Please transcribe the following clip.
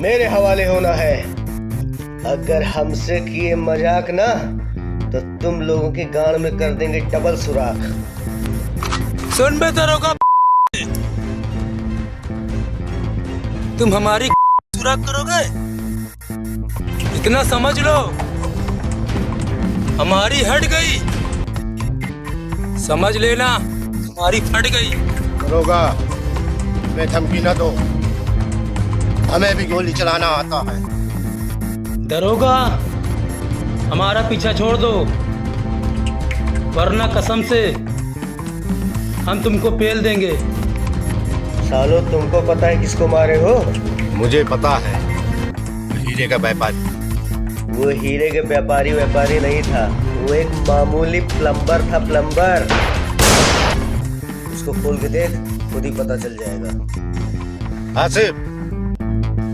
मेरे हवाले होना है। अगर हमसे किए मजाक ना तो तुम लोगों की गांड में कर देंगे डबल सुराख। सुन बे दरोगा, तुम हमारी सुराख करोगे? इतना समझ लो, हमारी हट गई, समझ लेना हमारी फट गई। दरोगा, मैं धमकी न दो, हमें भी गोली चलाना आता है। दरोगा, हमारा पीछा छोड़ दो, वरना कसम से हम तुमको पेल देंगे। सालो, तुमको पता है किसको मारे हो? मुझे पता है, हीरे का व्यापारी। वो हीरे के व्यापारी नहीं था, वो एक मामूली प्लम्बर था, प्लम्बर। उसको खोल के देख, खुद ही पता चल जाएगा। आसिफ,